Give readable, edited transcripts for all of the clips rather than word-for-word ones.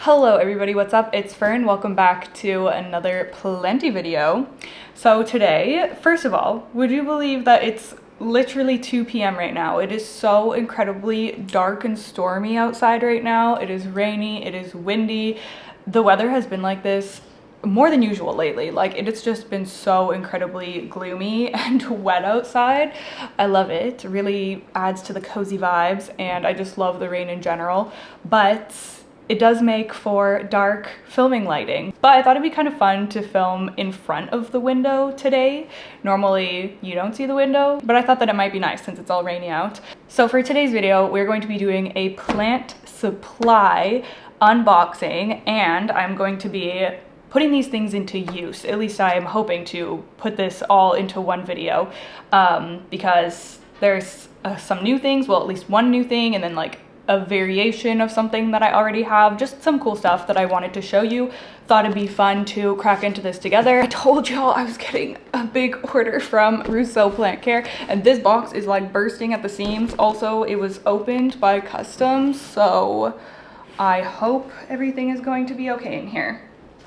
Hello everybody, what's up? It's Fern. Welcome back to another Plenty video. So today, first of all, would you believe that it's literally 2 p.m. right now? It is so incredibly dark and stormy outside right now. It is rainy, it is windy. The weather has been like this more than usual lately. Like, it's just been so incredibly gloomy and wet outside. I love it. It really adds to the cozy vibes, and I just love the rain in general. But it does make for dark filming lighting. But I thought it'd be kind of fun to film in front of the window today. Normally you don't see the window, but I thought that it might be nice since it's all rainy out. So for today's video, we're going to be doing a plant supply unboxing, and I'm going to be putting these things into use. At least I am hoping to put this all into one video because there's some new things, well, at least one new thing, and then like a variation of something that I already have, just some cool stuff that I wanted to show you. Thought it'd be fun to crack into this together. I told y'all I was getting a big order from Rousseau Plant Care, and this box is like bursting at the seams. Also, it was opened by customs, so I hope everything is going to be okay in here.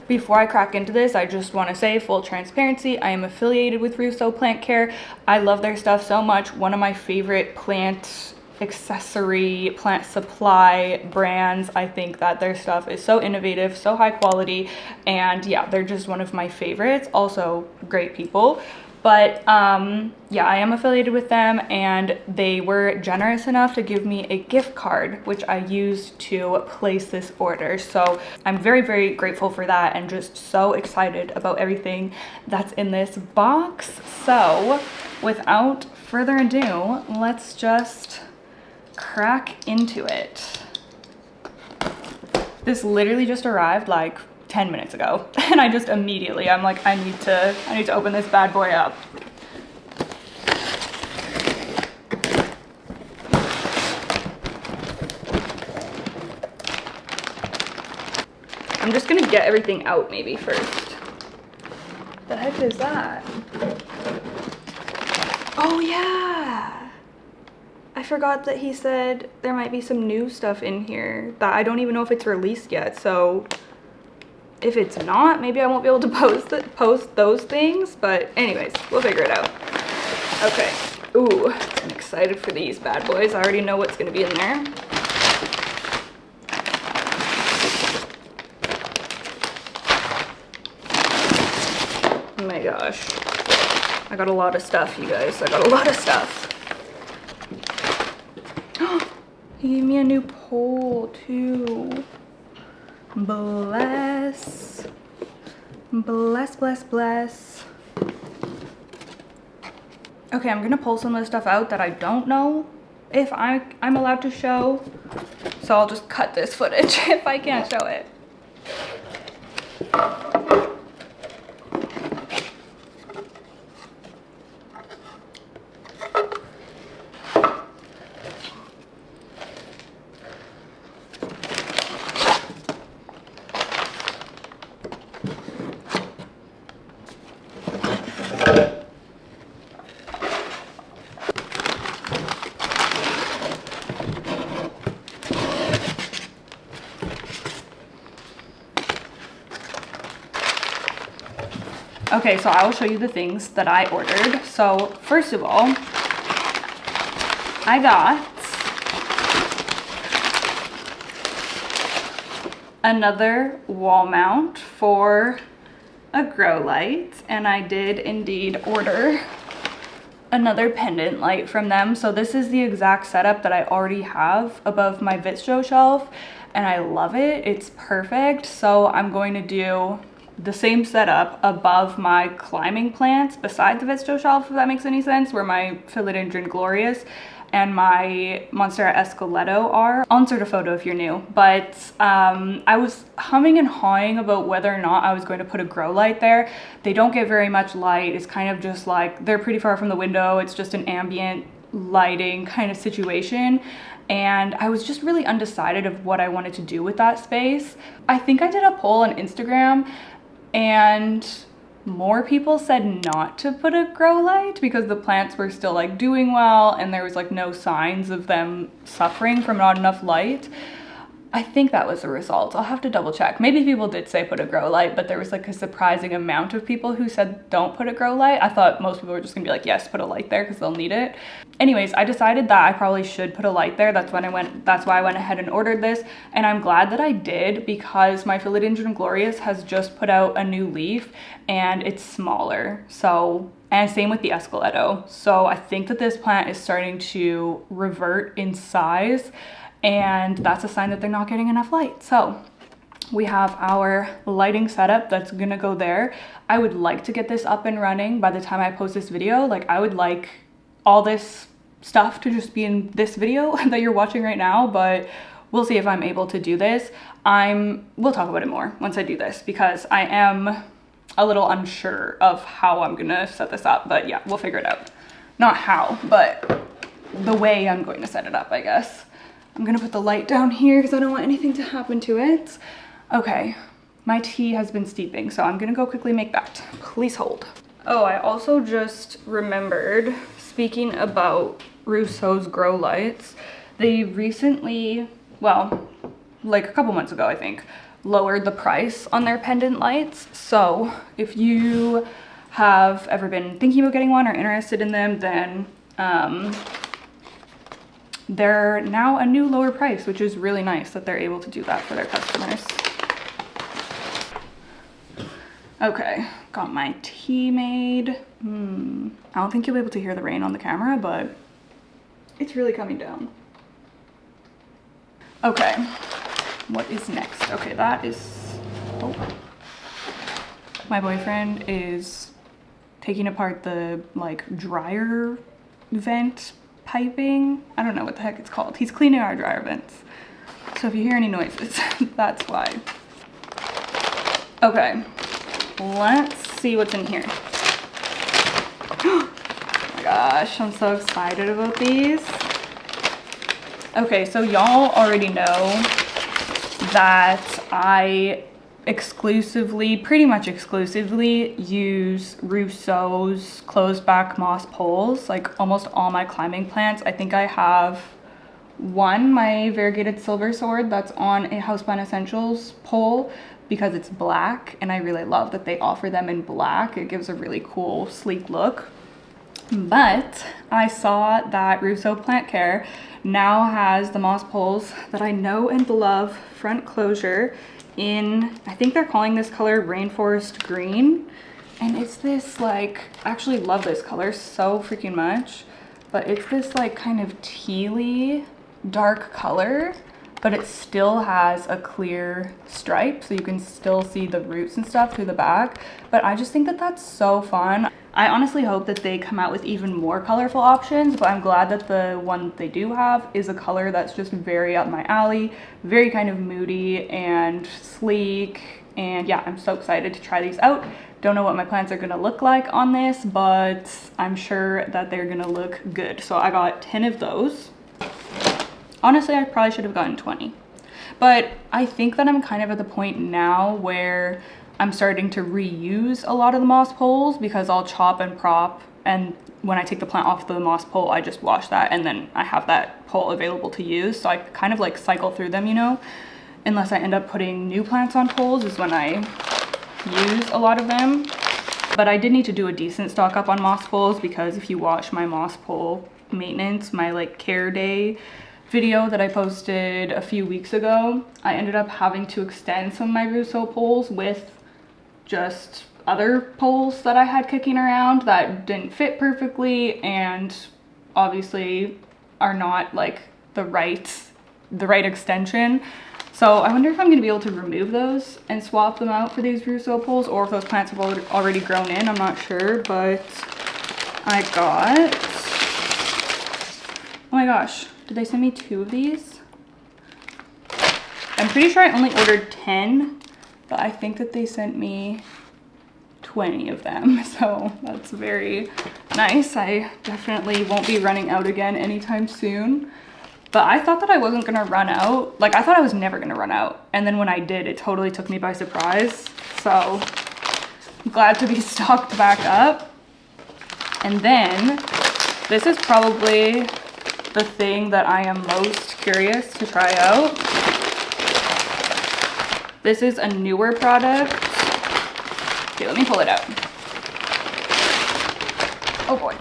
Before I crack into this, I just want to say, full transparency, I am affiliated with Rousseau Plant Care. I love their stuff so much. One of my favorite plant accessory, plant supply brands. I think that their stuff is so innovative, so high quality, and yeah, they're just one of my favorites. Also great people. But yeah, I am affiliated with them, and they were generous enough to give me a gift card, which I used to place this order. So I'm very, very grateful for that, and just so excited about everything that's in this box. So without further ado, let's just crack into it. This literally just arrived like 10 minutes ago, and I just immediately, I'm like, I need to open this bad boy up. I'm just gonna get everything out maybe first. The heck is that? Oh yeah! I forgot that he said there might be some new stuff in here that I don't even know if it's released yet. So if it's not, maybe I won't be able to post those things. But anyways, we'll figure it out. Okay. Ooh, I'm excited for these bad boys. I already know what's gonna be in there. Oh my gosh. I got a lot of stuff, you guys. I got a lot of stuff. He gave me a new pole too. Bless. Bless, bless, bless. Okay, I'm gonna pull some of the stuff out that I don't know if I'm allowed to show. So I'll just cut this footage if I can't show it. Okay, so I will show you the things that I ordered. So first of all, I got another wall mount for a grow light, and I did indeed order another pendant light from them. So this is the exact setup that I already have above my Vitro shelf, and I love it. It's perfect. So I'm going to do the same setup above my climbing plants beside the Vitro shelf, if that makes any sense, where my Philodendron Glorious and my Monstera Esqueleto are. I'll insert a photo if you're new. But I was humming and hawing about whether or not I was going to put a grow light there. They don't get very much light. It's kind of just like, they're pretty far from the window. It's just an ambient lighting kind of situation. And I was just really undecided of what I wanted to do with that space. I think I did a poll on Instagram, and more people said not to put a grow light because the plants were still like doing well and there was like no signs of them suffering from not enough light. I think that was the result. I'll have to double check. Maybe people did say put a grow light, but there was like a surprising amount of people who said don't put a grow light. I thought most people were just gonna be like, yes, put a light there because they'll need it. Anyways, I decided that I probably should put a light there. That's why I went ahead and ordered this. And I'm glad that I did, because my Philodendron Glorious has just put out a new leaf and it's smaller. So, and same with the Esqueleto. So I think that this plant is starting to revert in size, and that's a sign that they're not getting enough light. So we have our lighting setup that's gonna go there. I would like to get this up and running by the time I post this video. Like, I would like all this stuff to just be in this video that you're watching right now, but we'll see if I'm able to do this. We'll talk about it more once I do this, because I am a little unsure of how I'm gonna set this up, but yeah, we'll figure it out. Not how, but the way I'm going to set it up, I guess. I'm gonna put the light down here because I don't want anything to happen to it. Okay, my tea has been steeping, so I'm gonna go quickly make that. Please hold. Oh, I also just remembered, speaking about Rousseau's grow lights, they recently, well, like a couple months ago, I think, lowered the price on their pendant lights. So if you have ever been thinking about getting one or interested in them, then they're now a new lower price, which is really nice that they're able to do that for their customers. Okay, got my tea made. I don't think you'll be able to hear the rain on the camera, but it's really coming down. Okay, what is next? Okay, that is, oh. My boyfriend is taking apart the like dryer vent piping. I don't know what the heck it's called. He's cleaning our dryer vents. So if you hear any noises, that's why. Okay, let's see what's in here. Oh my gosh, I'm so excited about these. Okay, so y'all already know that I pretty much exclusively use Rousseau's closed back moss poles, like almost all my climbing plants. I think I have my variegated silver sword that's on a Houseplant Essentials pole because it's black, and I really love that they offer them in black. It gives a really cool, sleek look. But I saw that Rousseau Plant Care now has the moss poles that I know and love, front closure, in, I think they're calling this color Rainforest Green. And it's this like, I actually love this color so freaking much, but it's this like kind of tealy dark color, but it still has a clear stripe, so you can still see the roots and stuff through the back. But I just think that that's so fun. I honestly hope that they come out with even more colorful options, but I'm glad that the one that they do have is a color that's just very up my alley, very kind of moody and sleek. And yeah, I'm so excited to try these out. Don't know what my plants are gonna look like on this, but I'm sure that they're gonna look good. So I got 10 of those. Honestly, I probably should have gotten 20. But I think that I'm kind of at the point now where I'm starting to reuse a lot of the moss poles, because I'll chop and prop, and when I take the plant off the moss pole, I just wash that, and then I have that pole available to use. So I kind of like cycle through them, you know, unless I end up putting new plants on poles is when I use a lot of them. But I did need to do a decent stock up on moss poles, because if you watch my moss pole maintenance, my like care day video that I posted a few weeks ago, I ended up having to extend some of my Rousseau poles with just other poles that I had kicking around that didn't fit perfectly and obviously are not like the right extension. So I wonder if I'm gonna be able to remove those and swap them out for these Rousseau poles, or if those plants have already grown in, I'm not sure. But I got, oh my gosh, did they send me 2 of these? I'm pretty sure I only ordered 10, but I think that they sent me 20 of them, so that's very nice. I definitely won't be running out again anytime soon. But I thought that I wasn't gonna run out. Like, I thought I was never gonna run out. And then when I did, it totally took me by surprise. So I'm glad to be stocked back up. And then this is probably the thing that I am most curious to try out. This is a newer product. Okay, let me pull it out. Oh boy.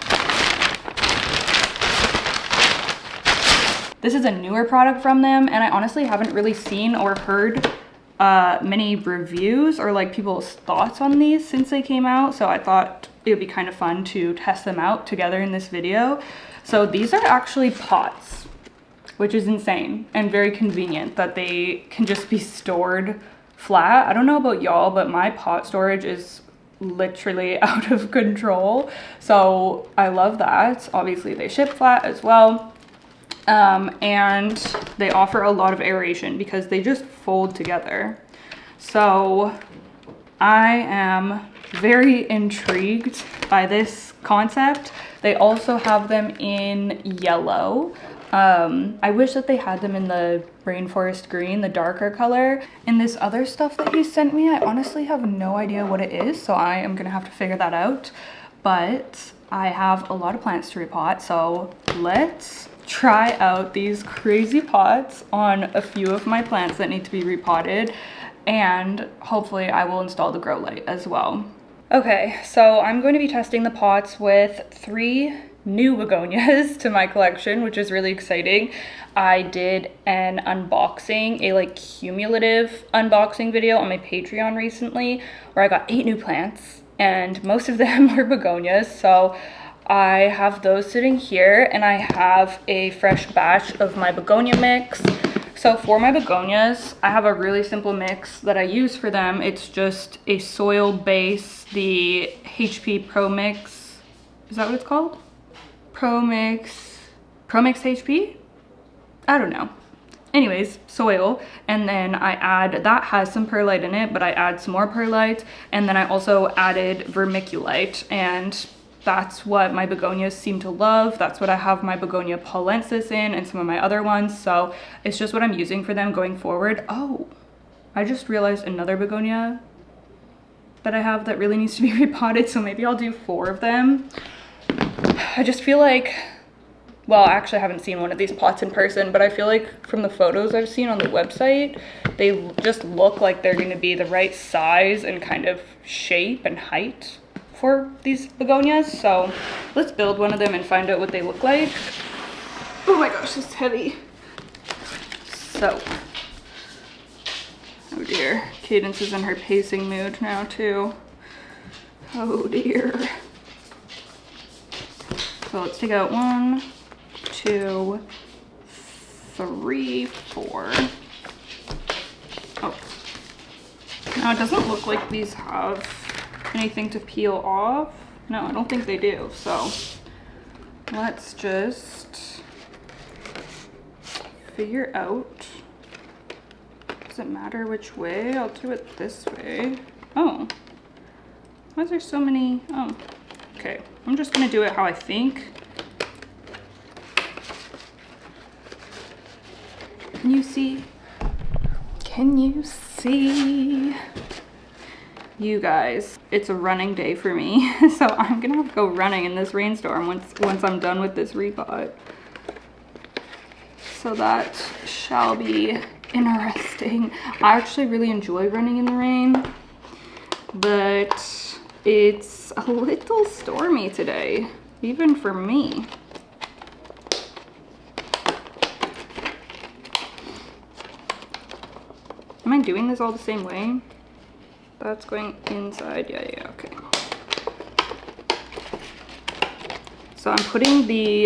This is a newer product from them, and I honestly haven't really seen or heard many reviews or like people's thoughts on these since they came out, so I thought it would be kind of fun to test them out together in this video. So these are actually pots, which is insane and very convenient that they can just be stored flat. I don't know about y'all, but my pot storage is literally out of control, so I love that. Obviously they ship flat as well. And they offer a lot of aeration because they just fold together. So I am very intrigued by this concept. They also have them in yellow. I wish that they had them in the rainforest green, the darker color. And this other stuff that he sent me, I honestly have no idea what it is, so I am gonna have to figure that out. But I have a lot of plants to repot, so let's try out these crazy pots on a few of my plants that need to be repotted, and hopefully I will install the grow light as well. Okay, so I'm going to be testing the pots with 3 new begonias to my collection, which is really exciting. I did an unboxing, a like cumulative unboxing video on my Patreon recently where I got 8 new plants, and most of them were begonias. So I have those sitting here, and I have a fresh batch of my begonia mix. So for my begonias, I have a really simple mix that I use for them. It's just a soil base, the HP Pro Mix. Is that what it's called? Pro Mix HP? I don't know. Anyways, soil, and then I add, that has some perlite in it, but I add some more perlite, and then I also added vermiculite, and that's what my begonias seem to love. That's what I have my begonia paulensis in and some of my other ones. So it's just what I'm using for them going forward. Oh, I just realized another begonia that I have that really needs to be repotted. So maybe I'll do 4 of them. I just feel like, well, actually I haven't seen one of these pots in person, but I feel like from the photos I've seen on the website, they just look like they're going to be the right size and kind of shape and height for these begonias. So let's build one of them and find out what they look like. Oh my gosh, it's heavy. So, oh dear, Cadence is in her pacing mood now too. Oh dear. So let's take out 1, 2, 3, 4. Oh, now it doesn't look like these have anything to peel off. No, I don't think they do. So let's just figure out, does it matter which way? I'll do it this way. Oh, why is there so many? Oh, okay, I'm just gonna do it how I think. Can you see? Can you see? You guys, it's a running day for me, so I'm gonna have to go running in this rainstorm once I'm done with this repot. So that shall be interesting. I actually really enjoy running in the rain, but it's a little stormy today, even for me. Am I doing this all the same way? That's going inside, yeah, okay. So I'm putting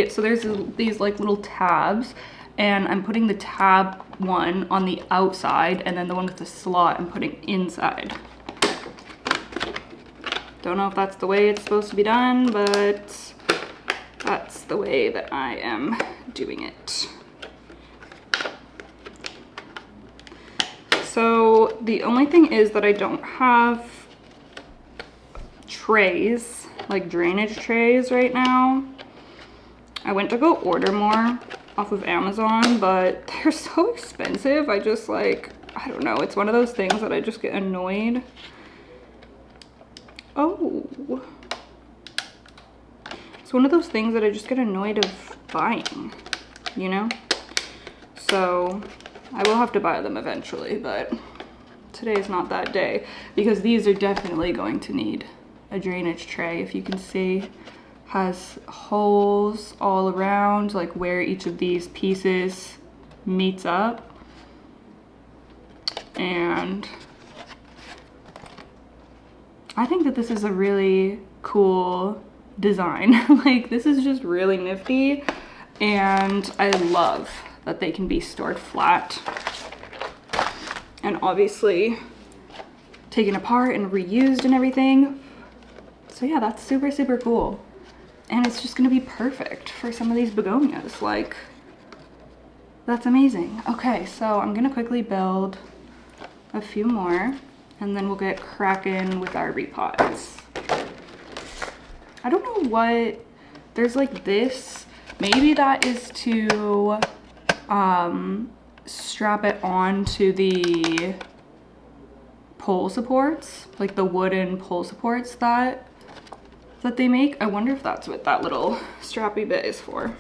so there's these like little tabs, and I'm putting the tab one on the outside, and then the one with the slot I'm putting inside. Don't know if that's the way it's supposed to be done, but that's the way that I am doing it. So the only thing is that I don't have trays, like drainage trays right now. I went to go order more off of Amazon, but they're so expensive. I just like, I don't know, it's one of those things that I just get annoyed. Oh. It's one of those things that I just get annoyed of buying, you know? So I will have to buy them eventually, but today's not that day, because these are definitely going to need a drainage tray. If you can see, has holes all around, like where each of these pieces meets up. And I think that this is a really cool design. Like, this is just really nifty, and I love that they can be stored flat and obviously taken apart and reused and everything. So yeah, that's super, super cool. And it's just gonna be perfect for some of these begonias. Like, that's amazing. Okay, so I'm gonna quickly build a few more, and then we'll get cracking with our repots. I don't know what, there's like this, maybe that is to strap it onto the pole supports, like the wooden pole supports that they make. I wonder if that's what that little strappy bit is for.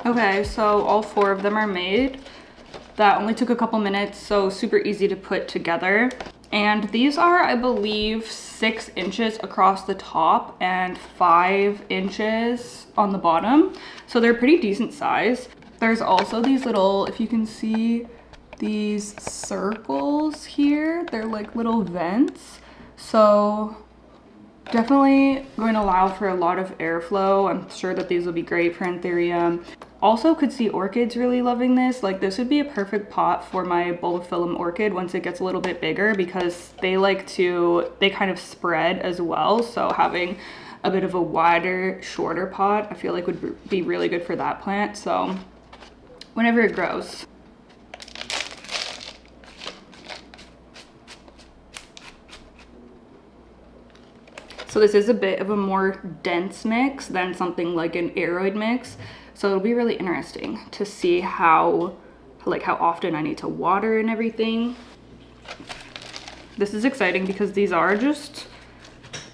Okay, so all 4 of them are made. That only took a couple minutes, so super easy to put together. And these are, I believe, 6 inches across the top and 5 inches on the bottom. So they're pretty decent size. There's also these little, if you can see these circles here, they're like little vents. So definitely going to allow for a lot of airflow. I'm sure that these will be great for anthurium. Also could see orchids really loving this. Like, this would be a perfect pot for my bulbophyllum orchid once it gets a little bit bigger, because they kind of spread as well. So having a bit of a wider, shorter pot, I feel like would be really good for that plant. So whenever it grows. So this is a bit of a more dense mix than something like an aroid mix. So it'll be really interesting to see how often I need to water and everything. This is exciting because these are just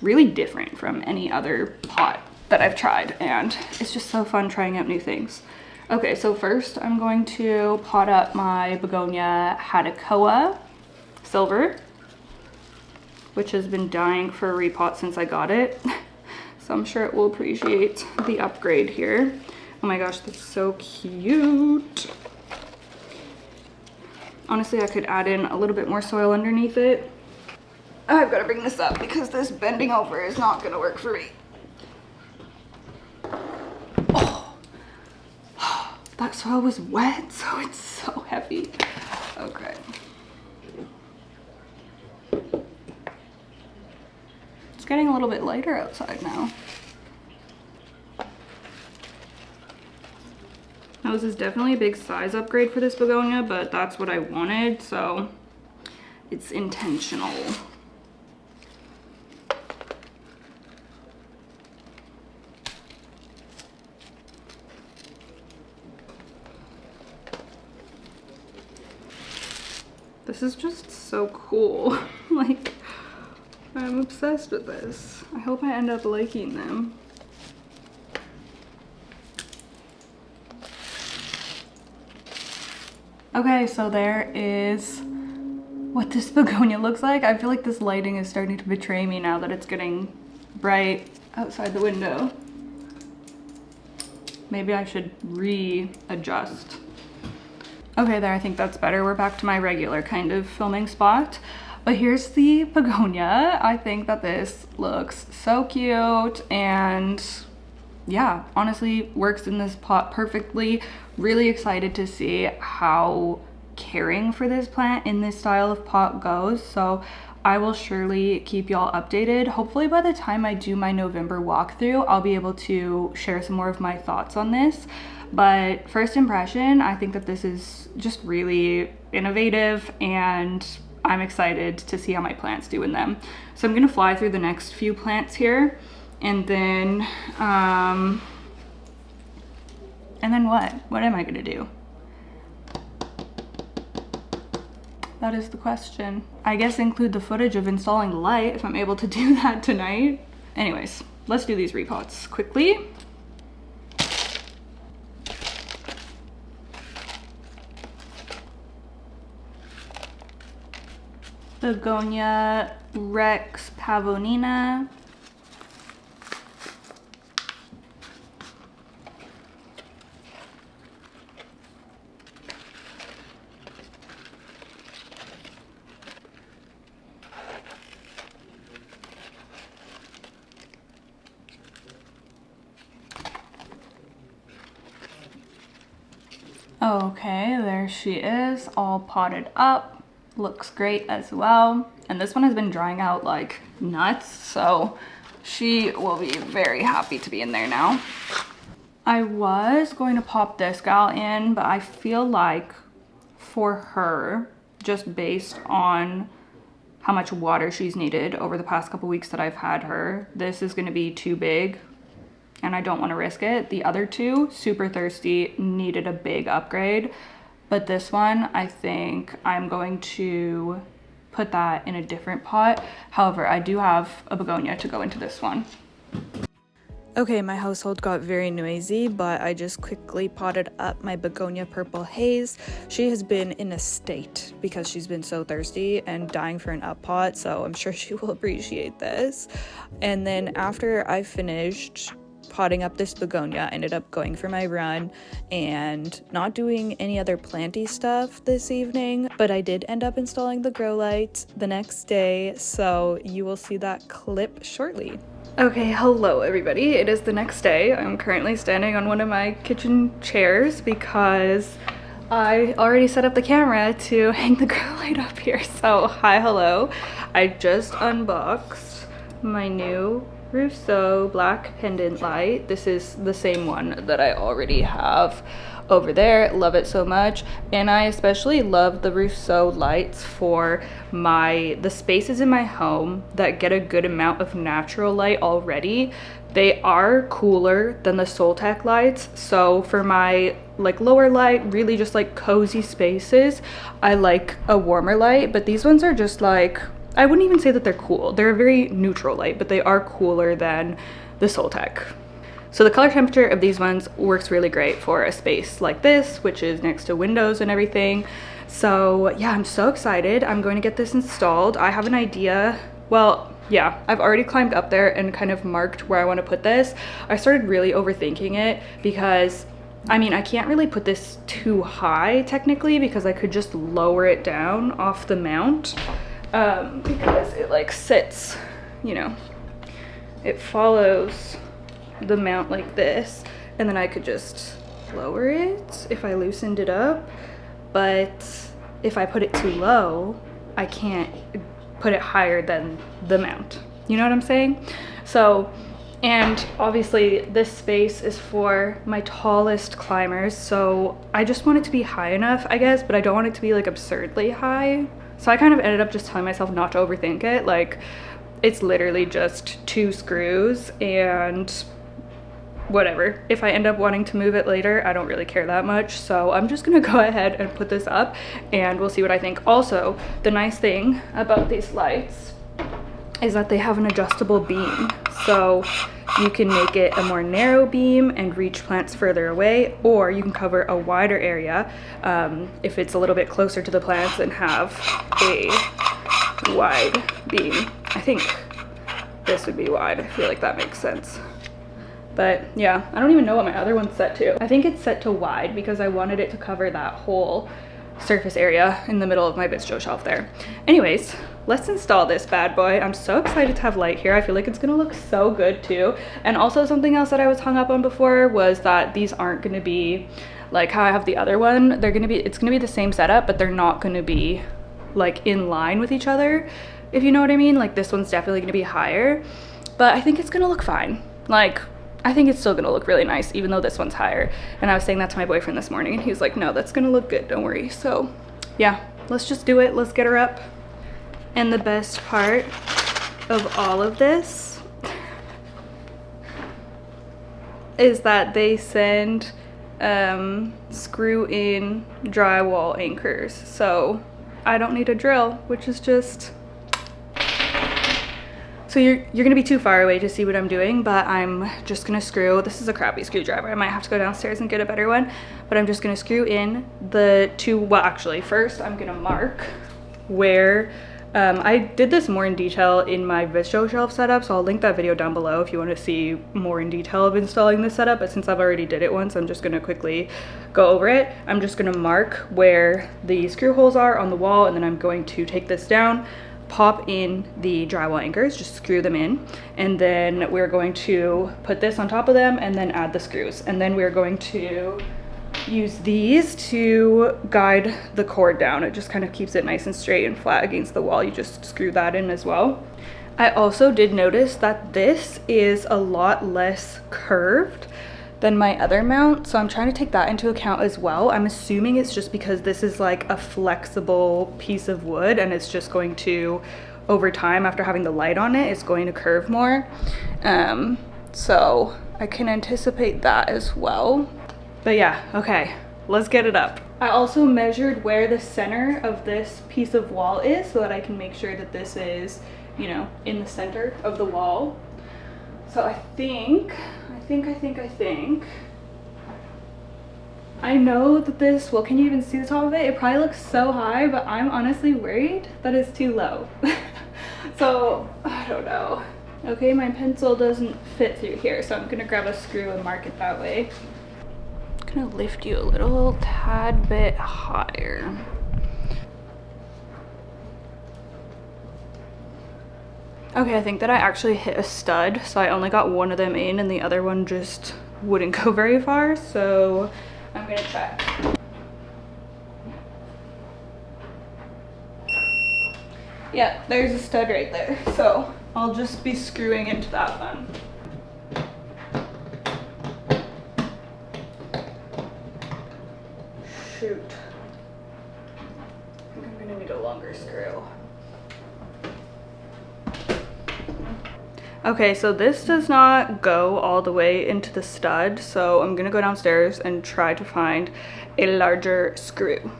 really different from any other pot that I've tried, and it's just so fun trying out new things. Okay, so first I'm going to pot up my begonia Hatakoa silver, which has been dying for a repot since I got it. So I'm sure it will appreciate the upgrade here. Oh my gosh, that's so cute. Honestly, I could add in a little bit more soil underneath it. I've got to bring this up because this bending over is not going to work for me. Oh, that soil was wet, so it's so heavy. Okay. It's getting a little bit lighter outside now. Now, this is definitely a big size upgrade for this begonia, but that's what I wanted, so it's intentional. This is just so cool. Like, I'm obsessed with this. I hope I end up liking them. Okay, so there is what this begonia looks like. I feel like this lighting is starting to betray me now that it's getting bright outside the window. Maybe I should readjust. Okay, there, I think that's better. We're back to my regular kind of filming spot. But here's the begonia. I think that this looks so cute, and yeah, honestly works in this pot perfectly. Really excited to see how caring for this plant in this style of pot goes. So I will surely keep y'all updated. Hopefully by the time I do my November walkthrough, I'll be able to share some more of my thoughts on this. But first impression, I think that this is just really innovative, and I'm excited to see how my plants do in them. So I'm gonna fly through the next few plants here, and then what am I gonna do? That is the question. I guess include the footage of installing the light if I'm able to do that tonight. Anyways, let's do these repots quickly. Begonia Rex Pavonina. Okay, there she is, all potted up. Looks great as well. And this one has been drying out like nuts, so she will be very happy to be in there now. I was going to pop this gal in, but I feel like for her, just based on how much water she's needed over the past couple weeks that I've had her, this is going to be too big, and I don't want to risk it. The other two, super thirsty, needed a big upgrade, but this one, I think I'm going to put that in a different pot. However, I do have a begonia to go into this one. Okay, my household got very noisy, but I just quickly potted up my begonia purple haze. She has been in a state because she's been so thirsty and dying for an up pot, so I'm sure she will appreciate this. And then after I finished potting up this begonia, I ended up going for my run and not doing any other planty stuff this evening, but I did end up installing the grow lights the next day, so you will see that clip shortly. Okay, hello everybody. It is the next day. I'm currently standing on one of my kitchen chairs because I already set up the camera to hang the grow light up here. So hi, hello. I just unboxed my new Rousseau black pendant light. This is the same one that I already have over there. Love it so much, and I especially love the Rousseau lights for the spaces in my home that get a good amount of natural light already. They are cooler than the Soltech lights, so for my like lower light, really just like cozy spaces, I like a warmer light, but these ones are just like, I wouldn't even say that they're cool. They're a very neutral light, but they are cooler than the Soltech. So the color temperature of these ones works really great for a space like this, which is next to windows and everything. So yeah, I'm so excited. I'm going to get this installed. I have an idea. Well, yeah, I've already climbed up there and kind of marked where I want to put this. I started really overthinking it because, I mean, I can't really put this too high technically because I could just lower it down off the mount because it like sits, you know, it follows the mount like this, and then I could just lower it if I loosened it up. But if I put it too low, I can't put it higher than the mount. You know what I'm saying? So, and obviously this space is for my tallest climbers, so I just want it to be high enough, I guess, but I don't want it to be like absurdly high. So I kind of ended up just telling myself not to overthink it. Like, it's literally just 2 screws and whatever. If I end up wanting to move it later, I don't really care that much. So I'm just gonna go ahead and put this up and we'll see what I think. Also, the nice thing about these lights is that they have an adjustable beam. So you can make it a more narrow beam and reach plants further away, or you can cover a wider area if it's a little bit closer to the plants and have a wide beam. I think this would be wide. I feel like that makes sense. But yeah, I don't even know what my other one's set to. I think it's set to wide because I wanted it to cover that whole surface area in the middle of my bistro shelf there. Anyways, let's install this bad boy. I'm so excited to have light here. I feel like it's gonna look so good too. And also something else that I was hung up on before was that these aren't gonna be like how I have the other one. It's gonna be the same setup, but they're not gonna be like in line with each other, if you know what I mean. Like this one's definitely gonna be higher, but I think it's gonna look fine. Like, I think it's still gonna look really nice, even though this one's higher. And I was saying that to my boyfriend this morning, and he was like, no, that's gonna look good, don't worry. So yeah, let's just do it. Let's get her up. And the best part of all of this is that they send screw in drywall anchors. So I don't need a drill, which is just, so you're gonna be too far away to see what I'm doing, but I'm just gonna screw, this is a crappy screwdriver. I might have to go downstairs and get a better one, but I'm just gonna screw in the two, well actually first I'm gonna mark where, I did this more in detail in my Visto shelf setup, so I'll link that video down below if you want to see more in detail of installing this setup, but since I've already did it once, I'm just gonna quickly go over it. I'm just gonna mark where the screw holes are on the wall, and then I'm going to take this down, pop in the drywall anchors, just screw them in, and then we're going to put this on top of them and then add the screws, and then we're going to use these to guide the cord down. It just kind of keeps it nice and straight and flat against the wall. You just screw that in as well. I also did notice that this is a lot less curved than my other mount, so I'm trying to take that into account as well. I'm assuming it's just because this is like a flexible piece of wood, and it's just going to, over time after having the light on it, it's going to curve more. So I can anticipate that as well. But yeah, okay, let's get it up. I also measured where the center of this piece of wall is so that I can make sure that this is, you know, in the center of the wall. So I think I know that this, well, can you even see the top of it? It probably looks so high, but I'm honestly worried that it's too low. So I don't know. Okay, my pencil doesn't fit through here, so I'm gonna grab a screw and mark it that way. I'm gonna lift you a little tad bit higher. Okay, I think that I actually hit a stud, so I only got one of them in and the other one just wouldn't go very far, so I'm gonna check. Yeah, there's a stud right there, so I'll just be screwing into that one. Shoot. I think I'm gonna need a longer screw. Okay, so this does not go all the way into the stud, so I'm gonna go downstairs and try to find a larger screw.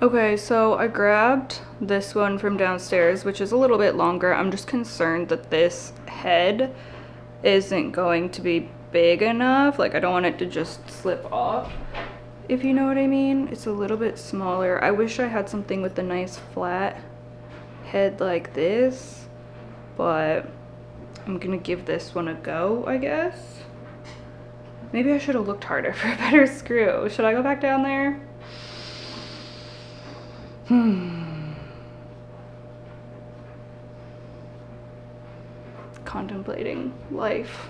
Okay, so I grabbed this one from downstairs, which is a little bit longer. I'm just concerned that this head isn't going to be big enough. Like, I don't want it to just slip off, if you know what I mean. It's a little bit smaller. I wish I had something with a nice flat head like this, but I'm gonna give this one a go, I guess. Maybe I should have looked harder for a better screw. Should I go back down there? Contemplating life.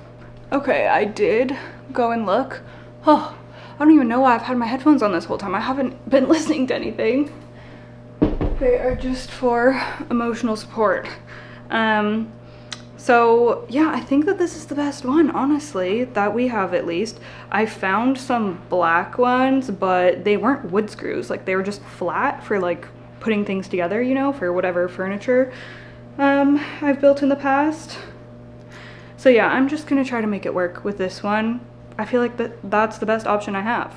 Okay, I did go and look. Oh, I don't even know why I've had my headphones on this whole time. I haven't been listening to anything. They are just for emotional support. So yeah, I think that this is the best one, honestly, that we have at least. I found some black ones, but they weren't wood screws. Like, they were just flat for like putting things together, you know, for whatever furniture I've built in the past. So yeah, I'm just gonna try to make it work with this one. I feel like that's the best option I have.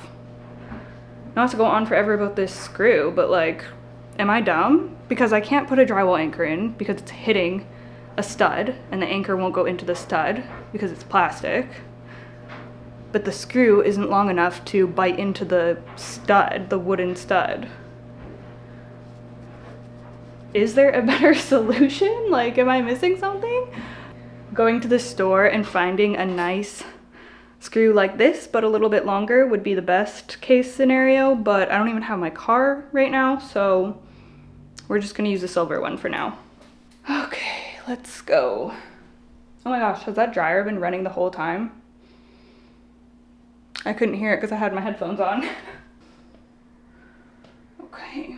Not to go on forever about this screw, but like, am I dumb? Because I can't put a drywall anchor in because it's hitting a stud, and the anchor won't go into the stud because it's plastic. But the screw isn't long enough to bite into the stud, the wooden stud. Is there a better solution? Like, am I missing something? Going to the store and finding a nice screw like this, but a little bit longer, would be the best case scenario, but I don't even have my car right now, so we're just gonna use the silver one for now. Okay, let's go. Oh my gosh, has that dryer been running the whole time? I couldn't hear it because I had my headphones on. Okay.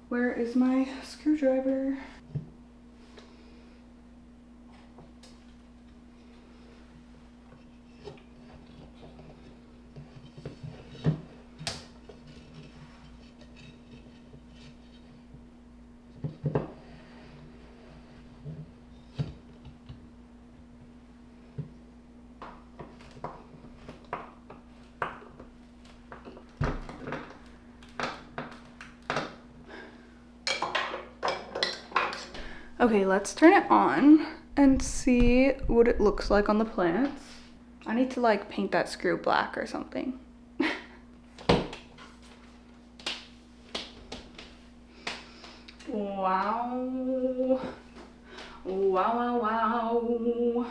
Where is my screwdriver? Okay, let's turn it on and see what it looks like on the plants. I need to like paint that screw black or something. Wow. Wow, wow, wow.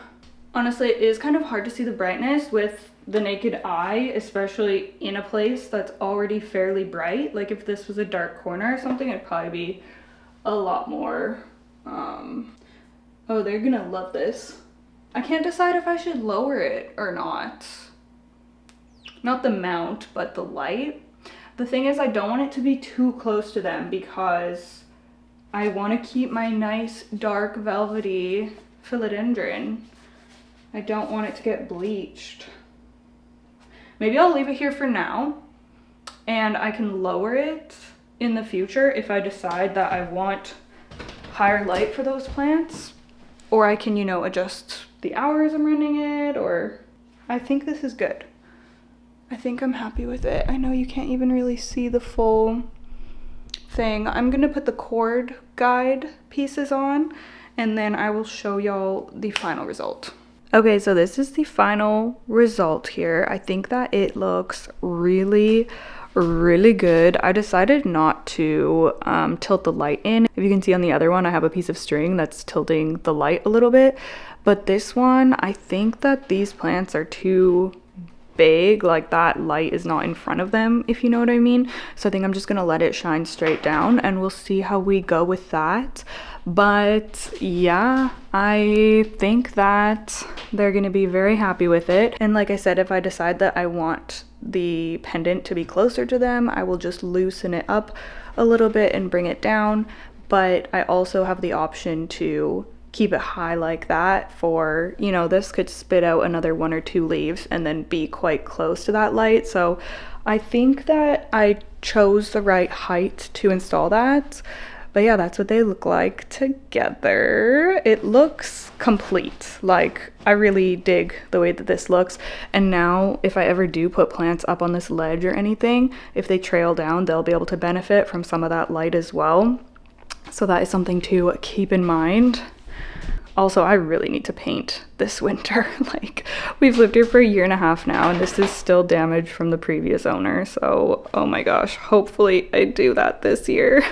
Honestly, it is kind of hard to see the brightness with the naked eye, especially in a place that's already fairly bright. Like if this was a dark corner or something, it'd probably be a lot more, oh, they're gonna love this. I can't decide if I should lower it or not. Not the mount, but the light. The thing is, I don't want it to be too close to them because I want to keep my nice dark velvety philodendron. I don't want it to get bleached. Maybe I'll leave it here for now and I can lower it in the future if I decide that I want higher light for those plants. Or I can, you know, adjust the hours I'm running it, or I think this is good. I think I'm happy with it. I know you can't even really see the full thing. I'm gonna put the cord guide pieces on and then I will show y'all the final result. Okay, so this is the final result here. I think that it looks really good. I decided not to tilt the light in. If you can see on the other one, I have a piece of string that's tilting the light a little bit, but this one, I think that these plants are too big, like that light is not in front of them, if you know what I mean. So I think I'm just gonna let it shine straight down and we'll see how we go with that. But yeah, I think that they're gonna be very happy with it. And like I said, if I decide that I want the pendant to be closer to them, I will just loosen it up a little bit and bring it down. But I also have the option to keep it high like that for, you know, this could spit out another 1 or 2 leaves and then be quite close to that light. So I think that I chose the right height to install that. But yeah, that's what they look like together. It looks complete. Like, I really dig the way that this looks. And now if I ever do put plants up on this ledge or anything, if they trail down, they'll be able to benefit from some of that light as well. So that is something to keep in mind. Also, I really need to paint this winter. Like, we've lived here for 1.5 years now, and this is still damaged from the previous owner. So, oh my gosh, hopefully I do that this year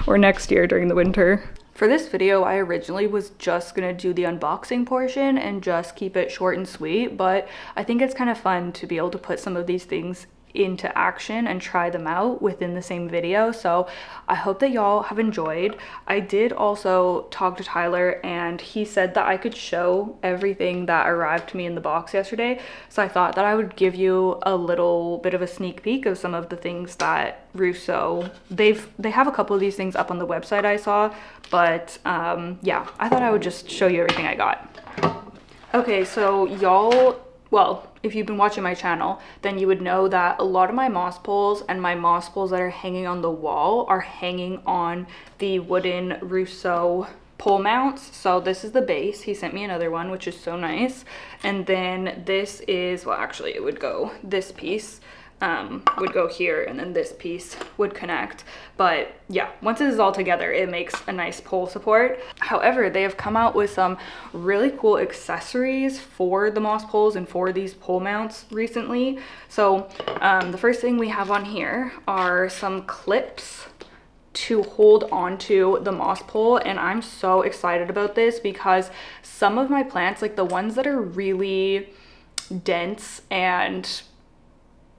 or next year during the winter. For this video, I originally was just gonna do the unboxing portion and just keep it short and sweet, but I think it's kind of fun to be able to put some of these things into action and try them out within the same video. So I hope that y'all have enjoyed. I did also talk to Tyler and he said that I could show everything that arrived to me in the box yesterday. So I thought that I would give you a little bit of a sneak peek of some of the things that Rousseau, they have a couple of these things up on the website I saw, but yeah, I thought I would just show you everything I got. Okay, so y'all, well, if you've been watching my channel, then you would know that a lot of my moss poles and my moss poles that are hanging on the wall are hanging on the wooden Rousseau pole mounts. So this is the base. He sent me another one, which is so nice. And then this is, well, actually it would go, this piece would go here and then this piece would connect. But yeah, once it is all together, it makes a nice pole support. However, they have come out with some really cool accessories for the moss poles and for these pole mounts recently. So the first thing we have on here are some clips to hold onto the moss pole, and I'm so excited about this because some of my plants, like the ones that are really dense, and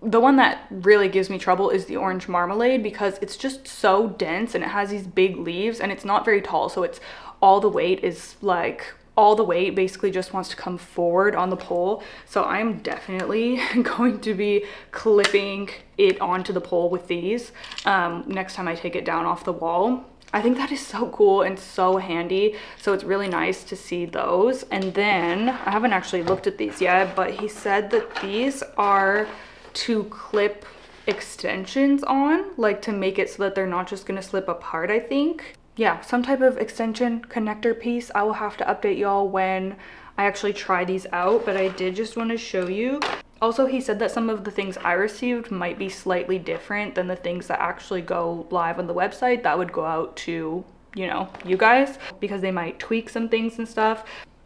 the one that really gives me trouble is the orange marmalade because it's just so dense and it has these big leaves and it's not very tall, so it's all the weight is like, all the weight basically just wants to come forward on the pole. So I'm definitely going to be clipping it onto the pole with these next time I take it down off the wall. I think that is so cool and so handy. So it's really nice to see those. And then I haven't actually looked at these yet, but he said that these are to clip extensions on, like to make it so that they're not just gonna slip apart, I think. Yeah, some type of extension connector piece. I will have to update y'all when I actually try these out, but I did just want to show you. Also, he said that some of the things I received might be slightly different than the things that actually go live on the website that would go out to you know, you guys, because they might tweak some things and stuff.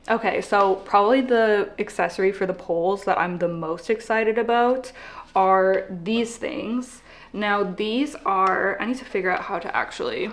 Okay, so probably the accessory for the poles that I'm the most excited about are these things. Now these are, I need to figure out how to actually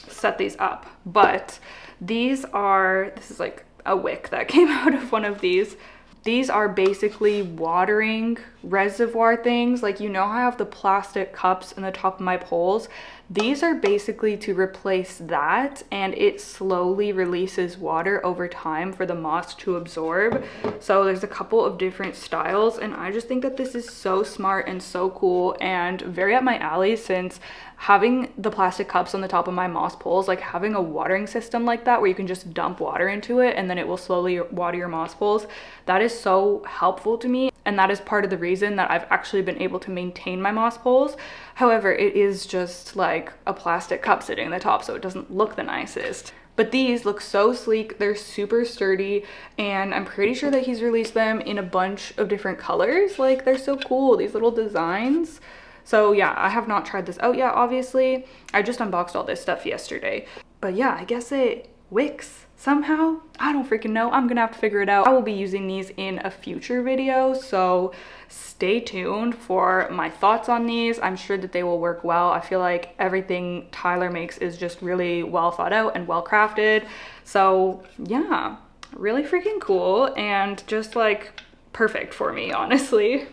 set these up, but these are, this is like a wick that came out of one of these. These are basically watering reservoir things. Like, you know how I have the plastic cups in the top of my poles? These are basically to replace that, and it slowly releases water over time for the moss to absorb. So there's a couple of different styles, and I just think that this is so smart and so cool and very up my alley, since having the plastic cups on the top of my moss poles, like having a watering system like that where you can just dump water into it and then it will slowly water your moss poles, that is so helpful to me. And that is part of the reason that I've actually been able to maintain my moss poles. However, it is just like a plastic cup sitting on the top, so it doesn't look the nicest. But these look so sleek, they're super sturdy, and I'm pretty sure that he's released them in a bunch of different colors. Like, they're so cool, these little designs. So yeah, I have not tried this out yet, obviously. I just unboxed all this stuff yesterday. But yeah, I guess it wicks somehow. I don't freaking know. I'm gonna have to figure it out. I will be using these in a future video, so stay tuned for my thoughts on these. I'm sure that they will work well. I feel like everything Tyler makes is just really well thought out and well crafted. So yeah, really freaking cool and just like perfect for me, honestly.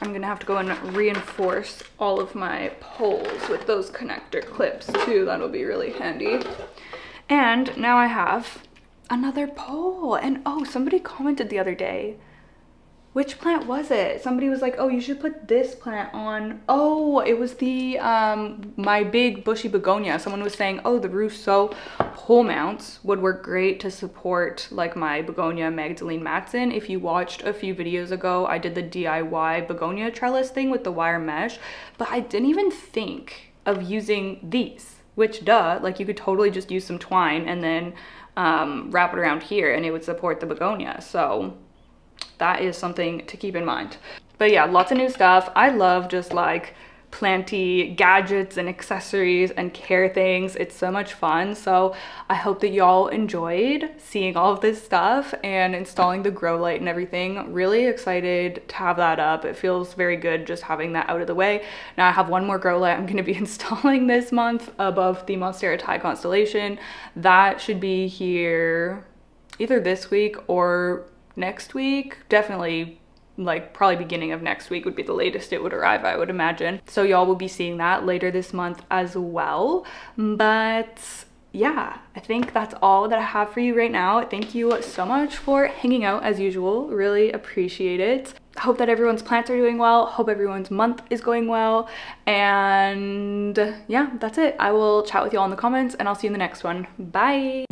I'm gonna have to go and reinforce all of my poles with those connector clips too. That'll be really handy. And now I have another pole. And oh, somebody commented the other day. Which plant was it? Somebody was like, oh, you should put this plant on. Oh, it was the, my big bushy begonia. Someone was saying, oh, the rousseau pole mounts would work great to support like my begonia Magdalene Matson. If you watched a few videos ago, I did the DIY begonia trellis thing with the wire mesh, but I didn't even think of using these, which duh, like you could totally just use some twine and then wrap it around here and it would support the begonia. So that is something to keep in mind. But yeah, lots of new stuff. I love just like planty gadgets and accessories and care things. It's so much fun. So I hope that y'all enjoyed seeing all of this stuff and installing the grow light and everything. Really excited to have that up. It feels very good just having that out of the way. Now I have one more grow light I'm going to be installing this month above the Monstera Thai constellation. That should be here either this week or next week. Definitely like probably beginning of next week would be the latest it would arrive, I would imagine. So y'all will be seeing that later this month as well. But yeah, I think that's all that I have for you right now. Thank you so much for hanging out as usual. Really appreciate it. Hope that everyone's plants are doing well. Hope everyone's month is going well. And yeah, that's it. I will chat with y'all in the comments and I'll see you in the next one. Bye.